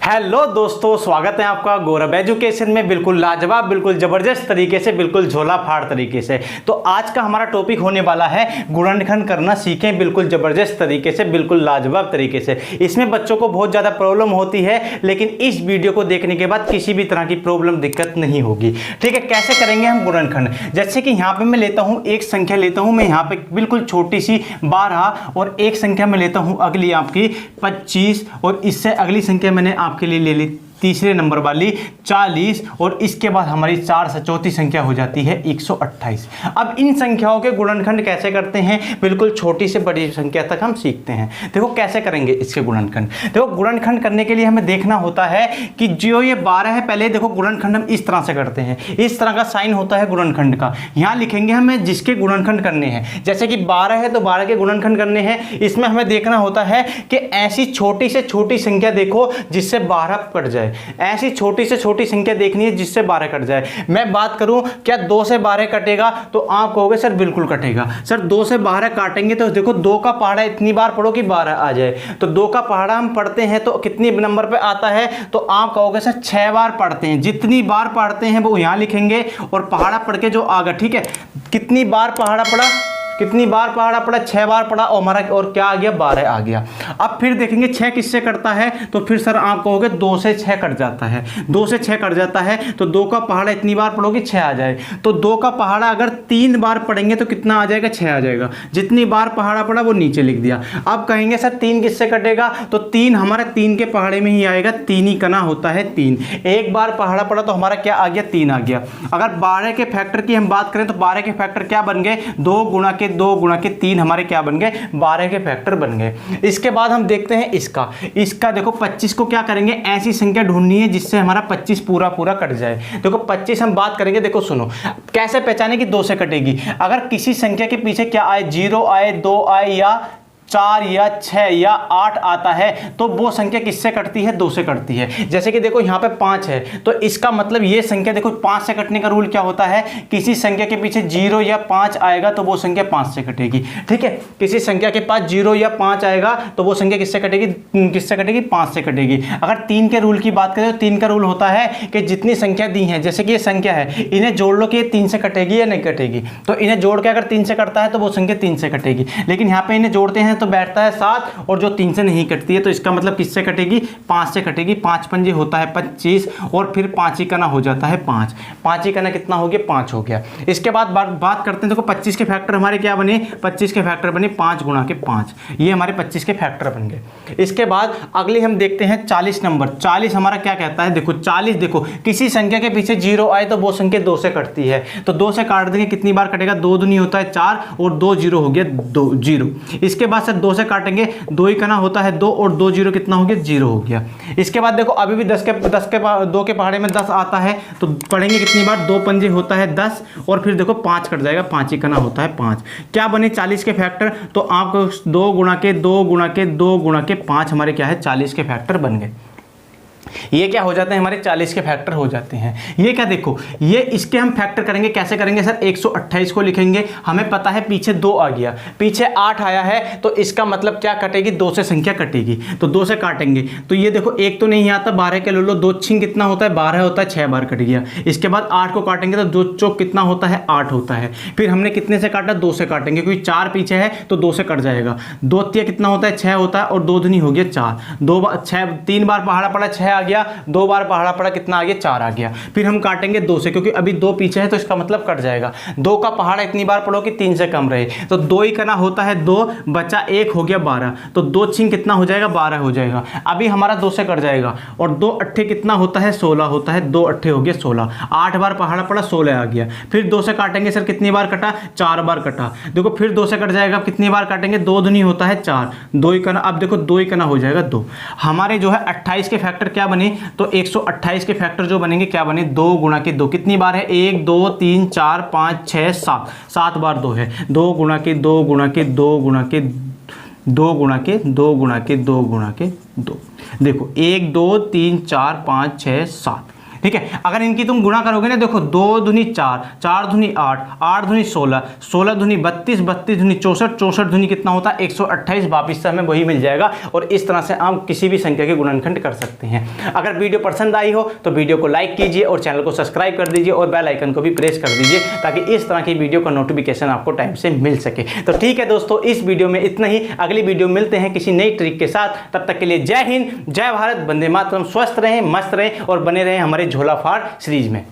Hello दोस्तों, स्वागत है आपका गौरव एजुकेशन में। बिल्कुल लाजवाब, बिल्कुल ज़बरदस्त तरीके से, बिल्कुल झोला फाड़ तरीके से। तो आज का हमारा टॉपिक होने वाला है गुणनखंड करना सीखें, बिल्कुल ज़बरदस्त तरीके से, बिल्कुल लाजवाब तरीके से। इसमें बच्चों को बहुत ज़्यादा प्रॉब्लम होती है, लेकिन इस वीडियो को देखने के बाद किसी भी तरह की प्रॉब्लम दिक्कत नहीं होगी। ठीक है, कैसे करेंगे हम गुणनखंड? जैसे कि यहाँ पर मैं लेता हूँ एक संख्या लेता हूँ मैं यहाँ पर बिल्कुल छोटी सी 12 और एक संख्या में लेता हूँ अगली आपकी 25 और इससे अगली संख्या मैंने आपके लिए ले ली तीसरे नंबर वाली 40 और इसके बाद हमारी 4 से चौथी संख्या हो जाती है 128। अब इन संख्याओं के गुणनखंड कैसे करते हैं, बिल्कुल छोटी से बड़ी संख्या तक हम सीखते हैं। देखो कैसे करेंगे इसके गुणनखंड। देखो गुणनखंड करने के लिए हमें देखना होता है कि जो ये 12 है, पहले देखो गुणनखंड हम इस तरह से करते हैं, इस तरह का साइन होता है गुणनखंड का। यहाँ लिखेंगे हमें जिसके गुणनखंड करने हैं। जैसे कि 12 है तो 12 के गुणनखंड करने हैं। इसमें हमें देखना होता है कि ऐसी छोटी से छोटी संख्या देखो जिससे 12 कट जाए, ऐसी छोटी से छोटी संख्या देखनी है जिससे 12 कट जाए। मैं बात करूं क्या 2 से 12 कटेगा, तो आप कहोगे सर बिल्कुल कटेगा। सर 2 से 12 काटेंगे तो देखो 2 का पहाड़ा इतनी बार पढ़ो कि 12 आ जाए। तो 2 का पहाड़ा हम पढ़ते हैं तो कितनी नंबर पे आता है, तो आप कहोगे सर 6 बार पढ़ते हैं। जितनी बार पढ़ते हैं वो यहां लिखेंगे और पहाड़ा पढ़ के जो आगा, ठीक है, कितनी बार पहाड़ा पढ़ा, कितनी बार पहाड़ा पड़ा, 6 बार पड़ा और हमारा और क्या आ गया, 12 आ गया। अब फिर देखेंगे 6 किससे कटता है, तो फिर सर आप कहोगे 2 से 6 कट जाता है। 2 से 6 कट जाता है तो 2 का पहाड़ा इतनी बार पढ़ोगे 6 आ जाए। तो 2 का पहाड़ा अगर 3 बार पढ़ेंगे तो कितना आ जाएगा, 6 आ जाएगा। जितनी बार पहाड़ा पड़ा वो नीचे लिख दिया। अब कहेंगे सर 3 किससे कटेगा, तो 3 हमारा 3 के पहाड़े में ही आएगा। 3 ही कना होता है 3। एक बार पहाड़ा पड़ा तो हमारा क्या आ गया, 3 आ गया। अगर 12 के फैक्टर की हम बात करें तो 12 के फैक्टर क्या बन गए, 2 गुणा के 2 गुणा के 3 हमारे क्या बन गए, 12 के फैक्टर बन गए। इसके बाद हम देखते हैं इसका देखो 25 को क्या करेंगे, ऐसी संख्या ढूंढनी है जिससे हमारा 25 पूरा पूरा कट जाए। देखो 25 हम बात करेंगे, देखो सुनो कैसे पहचाने कि 2 से कटेगी। अगर किसी संख्या के पीछे क्या आए, 0 आए, 2 आए या 4 या 6 या 8 आता है तो वो संख्या किससे कटती है, 2 से कटती है। जैसे कि देखो यहाँ पे 5 है तो इसका मतलब ये संख्या देखो 5 से कटने का रूल क्या होता है, किसी संख्या के पीछे 0 या 5 आएगा तो वो संख्या 5 से कटेगी। ठीक है, किसी संख्या के पास 0 या 5 आएगा तो वो संख्या किससे कटेगी, 5 से कटेगी। अगर 3 के रूल की बात करें तो 3 का रूल होता है कि जितनी संख्या दी है, जैसे कि ये संख्या है, इन्हें जोड़ लो कि ये 3 से कटेगी या नहीं कटेगी। तो इन्हें जोड़ के अगर 3 से कटता है तो वो संख्या 3 से कटेगी। लेकिन यहाँ पे इन्हें जोड़ते हैं तो बैठता है 7 और जो 3 से नहीं कटती है तो इसका मतलब किससे कटेगी, 5 से कटेगी। 5 पंजे होता है 25 और फिर 5 ही कना हो जाता है 5। 5 ही कना कितना हो गया, 5 हो गया। इसके बाद बात करते हैं, देखो 25 के फैक्टर हमारे क्या बने, 25 के फैक्टर बने 5 गुणा के 5। ये हमारे 25 के फैक्टर बन गए। इसके बाद अगले हम देखते हैं 40 नंबर। 40 हमारा क्या कहता है, देखो 40 देखो किसी संख्या के पीछे 0 आए तो वो संख्या 2 से कटती है। तो 2 से काट देंगे, कितनी बार कटेगा, 2 दूनी होता है 4 और 2 0 हो गया 2 0। इसके बाद सर 2 से काटेंगे, 2 ही कना होता है 2 और 2 0 कितना हो गया, 0 हो गया। इसके बाद देखो अभी भी 2 के पहाड़े में 10 आता है तो पढ़ेंगे कितनी बार, 2 पंजे होता है 10 और फिर देखो 5 कट जाएगा, 5 ही कना होता है 5। क्या बने 40 के फैक्टर, तो आपको 2 गुणा के 2 गुणा के 2 गुणा के 5 हमारे क्या है, 40 के फैक्टर बन गए। ये क्या हो जाते हैं, हमारे 40 के फैक्टर हो जाते हैं। ये क्या देखो, ये इसके हम फैक्टर करेंगे, कैसे करेंगे सर, 128 को लिखेंगे। हमें पता है पीछे 2 आ गया, पीछे 8 आया है तो इसका मतलब क्या कटेगी, 2 से संख्या कटेगी। तो 2 से काटेंगे तो ये देखो 1 तो नहीं आता, 12 के ले लो, 2 छिंग कितना होता है, 12 होता है, 6 बार कट गया। इसके बाद 8 को काटेंगे तो 2 चौक कितना होता है, 8 होता है। फिर हमने कितने से काटा, 2 से काटेंगे क्योंकि 4 पीछे है तो 2 से कट जाएगा। 2 तिया कितना होता है, 6 होता है और 2 दूनी हो गया 4। 3 बार पहाड़ा पड़ा 6 आ गया, 2 बार पहाड़ा पड़ा कितना आ गया, 4 आ गया। फिर हम काटेंगे 2 से क्योंकि अभी 2 पीछे है तो इसका मतलब कट जाएगा। 2 का पहाड़ा इतनी बार पढ़ो कि 3 से कम रहे, तो 2 ही करना होता है 2 बचा 1 हो गया 12। तो 2 छिंग कितना हो जाएगा, 12 हो जाएगा। अभी हमारा 2 से कट जाएगा और 2 अट्ठे कितना होता है, 16 होता है। 2 अट्ठे हो गया 16। 8 बार पहाड़ा पड़ा 16 आ गया। फिर 2 से काटेंगे सर, कितनी बार कटा, 4 बार कटा। देखो फिर 2 से कट जाएगा, कितनी बार काटेंगे, 2 दूनी होता है 4, 2 ही करना। अब देखो 2 ही करना हो जाएगा 2। हमारे जो है 28 के फैक्टर क्या बने, तो 128 के फैक्टर जो बनेंगे क्या बने, 2 गुणा के 2। कितनी बार है, 1 2 3 4 5 6 7, 7 बार 2 है। 2 गुणा के 2 गुणा के 2 गुणा के 2 गुणा के 2 गुणा के 2 गुणा के 2। देखो 1 2 3 4 5 6 7, ठीक है। अगर इनकी तुम गुणा करोगे ना, देखो 2 दूनी 4, 4 दूनी 8, 8 दूनी 16, 16 दूनी 32, 32 दूनी 64, 64 दूनी कितना होता है 128, वापिस से हमें वही मिल जाएगा। और इस तरह से हम किसी भी संख्या के गुणनखंड कर सकते हैं। अगर वीडियो पसंद आई हो तो वीडियो को लाइक कीजिए और चैनल को सब्सक्राइब कर दीजिए और बेल आइकन को भी प्रेस कर दीजिए, ताकि इस तरह की वीडियो का नोटिफिकेशन आपको टाइम से मिल सके। तो ठीक है दोस्तों, इस वीडियो में इतना ही। अगली वीडियो मिलते हैं किसी नई ट्रिक के साथ। तब तक के लिए जय हिंद, जय भारत, वंदे मातरम। स्वस्थ रहें, मस्त रहें और बने रहें हमारे झोला फाड़ सीरीज में।